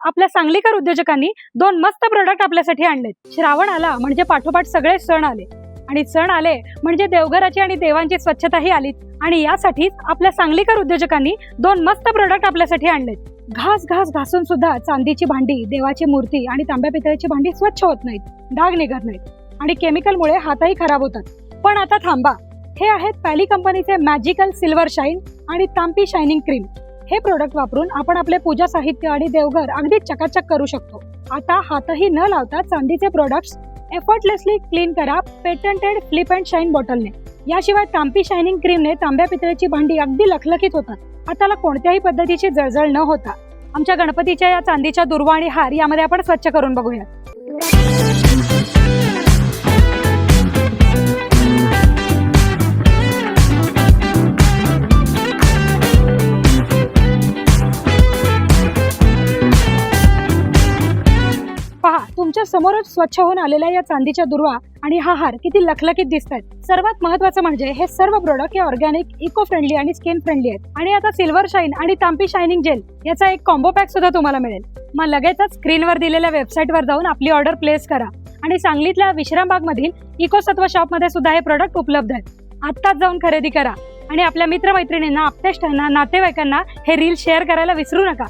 आपल्या सांगलीकर उद्योजकांनी दोन मस्त प्रोडक्ट आपल्यासाठी आणलेत। श्रावण आला म्हणजे पाठोपाठ सगळे सण आले आणि सण आले म्हणजे देवघराची आणि देवांची स्वच्छताही आलीच। आणि यासाठीच आपल्या सांगलीकर उद्योजकांनी दोन मस्त प्रोडक्ट आपल्यासाठी आणलेत। घास घासून सुद्धा चांदीची भांडी, देवाची मूर्ती आणि तांब्या पितळेची भांडी स्वच्छ होत नाहीत, डाग निघत नाहीत आणि केमिकलमुळे हातही खराब होतात। पण आता थांबा, हे आहेत पॅली कंपनीचे मॅजिकल सिल्वर शाईन आणि तांपी शायनिंग क्रीम। हे प्रोडक्ट वापरून आपण आपले पूजा साहित्य आणि देवघर अगदी चकाचक करू शकतो। आता हातही न लावता चांदीचे प्रोडक्ट्स एफर्टलेसली क्लीन करा पेटंटेड फ्लिप अँड शाईन बॉटलने। याशिवाय तांपी शायनिंग क्रीमने तांब्या पितळेची भांडी अगदी लखलखीत होतात, हाताला कोणत्याही पद्धतीची जळजळ न होता। आमच्या गणपतीच्या या चांदीच्या दुर्वा आणि हार यामध्ये आपण स्वच्छ करून बघूया। पहा, तुमच्या समोरच स्वच्छ होऊन आलेल्या या चांदीच्या दुर्वा आणि हा हार किती लखलखीत दिसतात। सर्वात महत्त्वाचं म्हणजे हे सर्व प्रोडक्ट हे ऑर्गॅनिक, इको फ्रेंडली आणि स्किन फ्रेंडली आहेत। आणि आता सिल्वर शाईन आणि तांपी शायनिंग जेल याचा एक कॉम्बो पॅक सुद्धा तुम्हाला मिळेल। मग लगेचच स्क्रीनवर दिलेल्या वेबसाईटवर जाऊन आपली ऑर्डर प्लेस करा आणि सांगलीतल्या विश्रामबाग मधील इको सत्व शॉप मध्ये सुद्धा हे प्रोडक्ट उपलब्ध आहेत। आत्ताच जाऊन खरेदी करा आणि आपल्या मित्रमैत्रिणींना, आप्तेष्टांना, नातेवाईकांना हे रील शेअर करायला विसरू नका।